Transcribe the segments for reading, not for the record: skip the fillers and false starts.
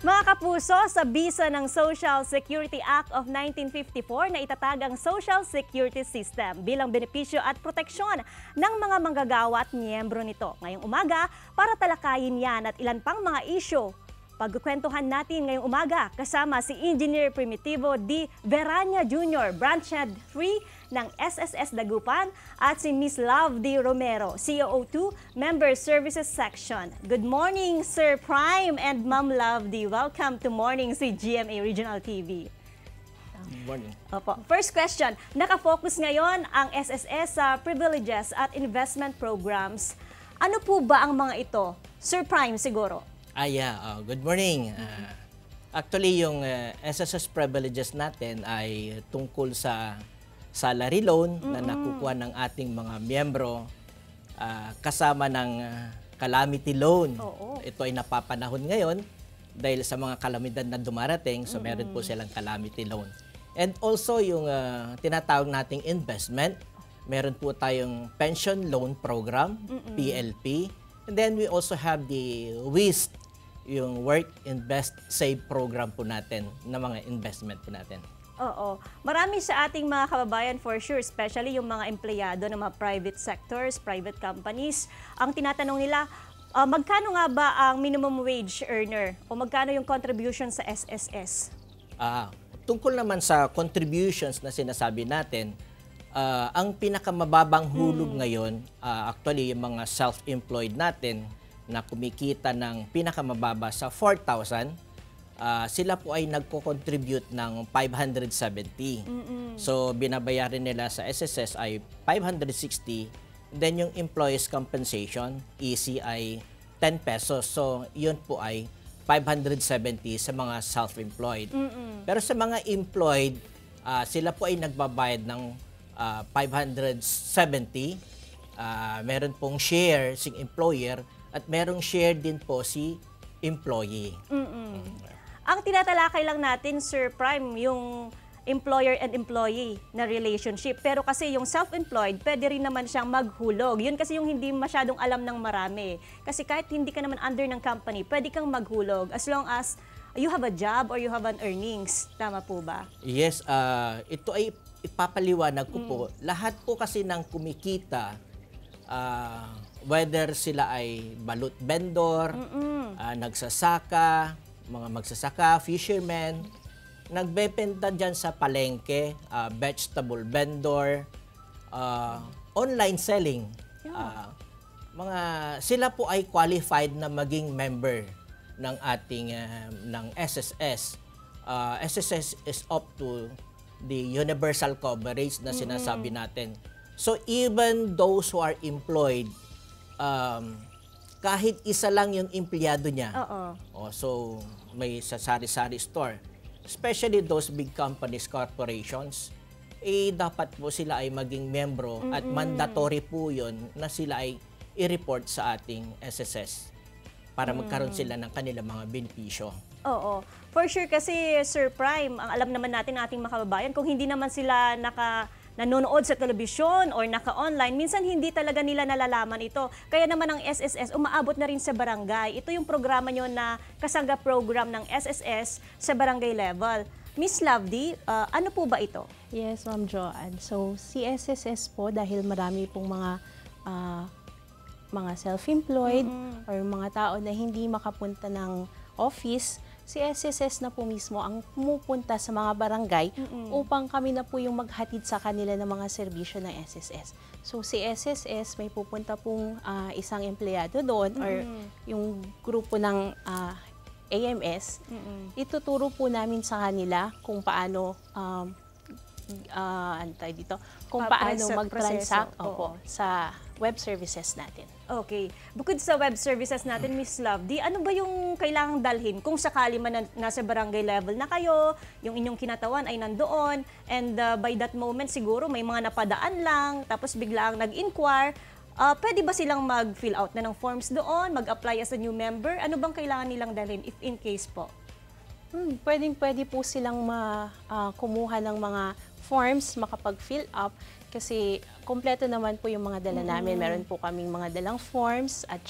Mga kapuso, sa bisa ng Social Security Act of 1954 na itatag ang Social Security System bilang benepisyo at proteksyon ng mga manggagawa at miyembro nito. Ngayong umaga, para talakayin yan at ilan pang mga isyu, pagkukwentuhan natin ngayong umaga kasama si Engineer Primitivo D. Verania Jr., Branch Head 3 ng SSS Dagupan at si Miss Love D. Romero, COO2, Member Services Section. Good morning, Sir Prime and Ma'am Love D. Welcome to Morning si GMA Regional TV. Good morning. Opo. First question, nakafocus ngayon ang SSS sa privileges at investment programs. Ano po ba ang mga ito? Sir Prime siguro. Good morning. Actually, yung SSS privileges natin ay tungkol sa salary loan na nakukuha ng ating mga miyembro kasama ng calamity loan. Oo. Ito ay napapanahon ngayon dahil sa mga kalamidad na dumarating, so meron po silang calamity loan. And also yung tinatawag nating investment, meron po tayong pension loan program, PLP. And then we also have the WISP, yung Work, Invest, Save program po natin na mga investment po natin. Oo. Marami sa ating mga kababayan for sure, especially yung mga empleyado ng mga private sectors, private companies, ang tinatanong nila, magkano nga ba ang minimum wage earner o magkano yung contribution sa SSS? Tungkol naman sa contributions na sinasabi natin, ang pinakamababang hulog ngayon, actually yung mga self-employed natin na kumikita ng pinakamababa sa 4,000, sila po ay nagko-contribute ng 570. So, binabayaran nila sa SSS ay 560. Then, yung employees compensation, EC ay 10 pesos. So, yun po ay 570 sa mga self-employed. Pero sa mga employed, sila po ay nagbabayad ng 570. Meron pong share si employer at merong share din po si employee. Ang tinatalakay lang natin, Sir Prime, yung employer and employee na relationship. Pero kasi yung self-employed, pwede rin naman siyang maghulog. Yun kasi yung hindi masyadong alam ng marami. Kasi kahit hindi ka naman under ng company, pwede kang maghulog as long as you have a job or you have an earnings. Tama po ba? Yes, ito ay ipapaliwanag ko po. Lahat po kasi ng kumikita, whether sila ay balut vendor, nagsasaka, mga magsasaka, fishermen, nagbebenta dyan sa palengke, vegetable vendor, online selling. Sila po ay qualified na maging member ng ating ng SSS. SSS is up to the universal coverage na sinasabi natin. So even those who are employed, kahit isa lang yung empleyado niya. So may sa sari-sari store, especially those big companies, corporations, dapat po sila ay maging membro at mandatory po yun na sila ay i-report sa ating SSS para magkaroon sila ng kanilang mga benepisyo. Oo. For sure kasi, Sir Prime, ang alam naman natin ating mga kababayan, kung hindi naman sila nanonood sa telebisyon or naka-online, minsan hindi talaga nila nalalaman ito. Kaya naman ang SSS, umaabot na rin sa barangay. Ito yung programa nyo na kasangga program ng SSS sa barangay level. Miss Lovedy, ano po ba ito? Yes, Ma'am Joanne. So, si SSS po, dahil marami pong mga self-employed or mga tao na hindi makapunta ng office, si SSS na po mismo ang pumupunta sa mga barangay upang kami na po yung maghatid sa kanila ng mga serbisyo ng SSS. So si SSS may pupunta pong isang empleyado doon or yung grupo ng AMS, ituturo po namin sa kanila kung paano paano mag-transact sa web services natin. Okay. Bukod sa web services natin, Miss Lovedy, ano ba yung kailangang dalhin kung sakali man nasa barangay level na kayo, yung inyong kinatawan ay nandoon, and by that moment siguro may mga napadaan lang, tapos biglang nag-inquire, pwede ba silang mag-fill out na ng forms doon, mag-apply as a new member? Ano bang kailangan nilang dalhin if in case po? Pwede po silang kumuha ng mga forms, makapag-fill up kasi kompleto naman po yung mga dala namin. Meron po kaming mga dalang forms at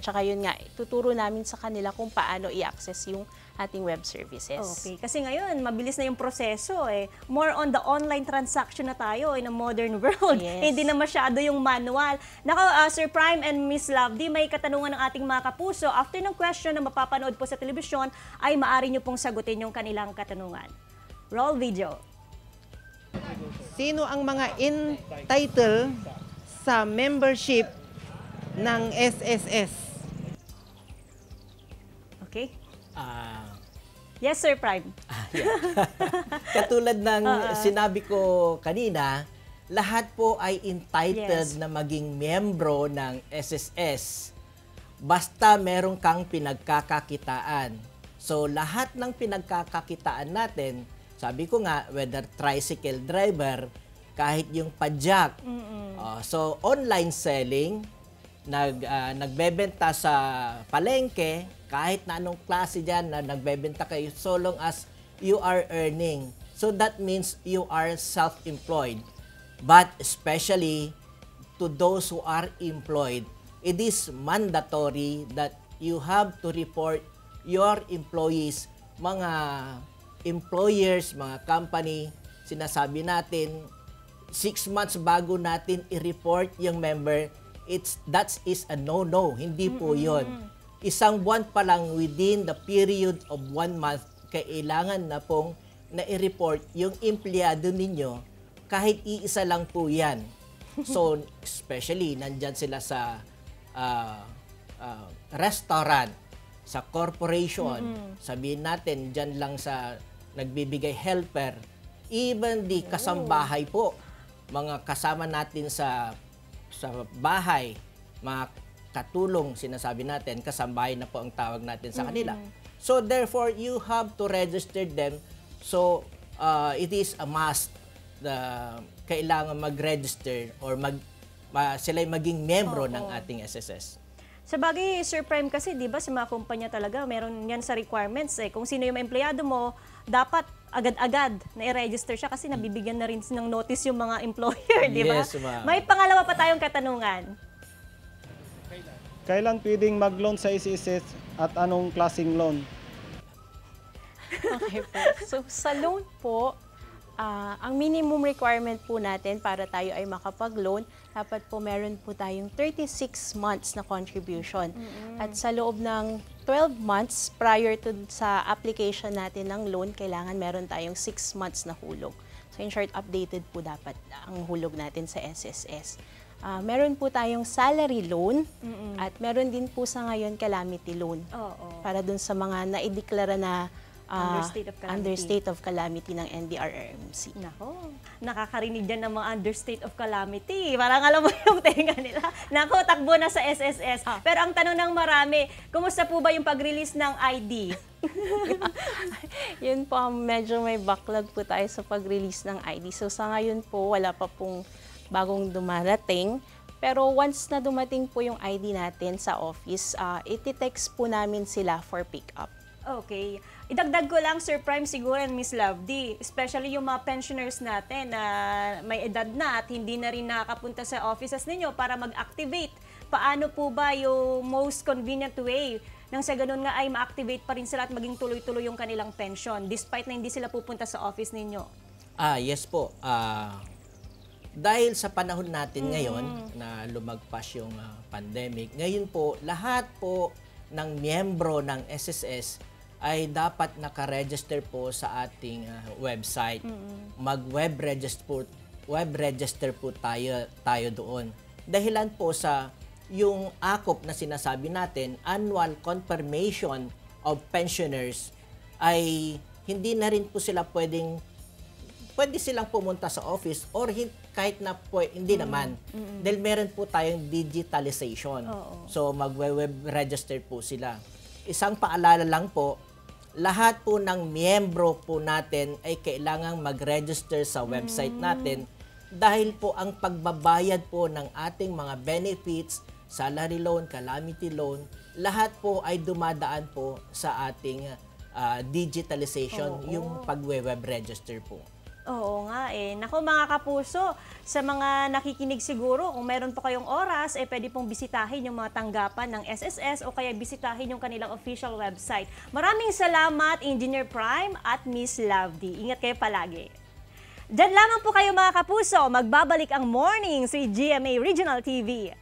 saka yun nga, tuturo namin sa kanila kung paano i-access yung ating web services. Okay, kasi ngayon, mabilis na yung proseso eh. More on the online transaction na tayo in a modern world. Yes. Hindi na masyado yung manual. Nako, Sir Prime and Miss Lovely, may katanungan ng ating mga kapuso. After ng question na mapapanood po sa telebisyon, ay maaari nyo pong sagutin yung kanilang katanungan. Roll video. Sino ang mga entitled sa membership ng SSS? Okay? Ah, Yes, Sir Prime. katulad ng sinabi ko kanina, lahat po ay entitled Yes. na maging miyembro ng SSS basta meron kang pinagkakakitaan. So lahat ng pinagkakakitaan natin, sabi ko nga, whether tricycle driver, kahit yung padjak. So online selling, nagbebenta sa palengke, kahit na anong klase dyan na nagbebenta kayo, so long as you are earning. So that means you are self-employed. But especially to those who are employed, it is mandatory that you have to report your employees, mga employers, mga company, sinasabi natin, 6 months bago natin i-report yung member, that is a no-no. Hindi po yun. Isang buwan pa lang within the period of 1 month, kailangan na pong na-i-report yung empleyado ninyo, kahit iisa lang po yan. So, especially, nandyan sila sa restaurant, sa corporation, sabihin natin, dyan lang sa nagbibigay helper, even di kasambahay po, mga kasama natin sa bahay, mga katulong, sinasabi natin, kasambahay na po ang tawag natin sa kanila. So, therefore, you have to register them. So, it is a must na kailangan mag-register or sila'y maging membro ng ating SSS. Sa bagay, Sir Prime, kasi di ba sa mga kumpanya talaga, meron yan sa requirements eh. Kung sino yung empleyado mo, dapat agad-agad na i-register siya kasi nabibigyan na rin ng notice yung mga employer, di ba? Yes, ma'am. May pangalawa pa tayong katanungan. Kailan pwedeng mag-loan sa SSS at anong klaseng loan? Okay po. So, sa loan po, ang minimum requirement po natin para tayo ay makapag-loan, dapat po meron po tayong 36 months na contribution. At sa loob ng 12 months prior to sa application natin ng loan, kailangan meron tayong 6 months na hulog. So, in short, updated po dapat ang hulog natin sa SSS. Meron po tayong salary loan at meron din po sa ngayon calamity loan. Para dun sa mga naideklara na under state of calamity ng NDRRMC. Nako, nakakarinig dyan ng mga under state of calamity. Parang alam mo yung tenga nila. Nako, takbo na sa SSS. Pero ang tanong ng marami, kumusta po ba yung pag-release ng ID? Yun po, medyo may backlog po tayo sa pag-release ng ID. So sa ngayon po, wala pa pong bagong dumarating. Pero once na dumating po yung ID natin sa office, iti-text po namin sila for pick-up. Okay. Idagdag ko lang, Sir Prime, siguro, and Miss Lovely, especially yung mga pensioners natin na may edad na at hindi na rin nakakapunta sa offices ninyo para mag-activate. Paano po ba yung most convenient way nang sa ganun nga ay ma-activate pa rin sila at maging tuloy-tuloy yung kanilang pension despite na hindi sila pupunta sa office ninyo? Yes po. Dahil sa panahon natin ngayon na lumagpas yung pandemic, ngayon po, lahat po ng miyembro ng SSS ay dapat naka-register po sa ating website. Mag-web register po tayo doon. Dahilan po sa yung AKOP na sinasabi natin, Annual Confirmation of Pensioners, ay hindi na rin po sila pwede silang pumunta sa office or kahit na hindi naman. Dahil meron po tayong digitalization. So mag-web register po sila. Isang paalala lang po, lahat po ng miyembro po natin ay kailangang mag-register sa website natin dahil po ang pagbabayad po ng ating mga benefits, salary loan, calamity loan, lahat po ay dumadaan po sa ating digitalization, yung pag-web register po. Oo nga eh. Naku mga kapuso, sa mga nakikinig siguro, kung meron po kayong oras, pwede pong bisitahin yung mga tanggapan ng SSS o kaya bisitahin yung kanilang official website. Maraming salamat, Engineer Prime at Miss Lovely. Ingat kayo palagi. Diyan lamang po kayo mga kapuso, magbabalik ang morning sa GMA Regional TV.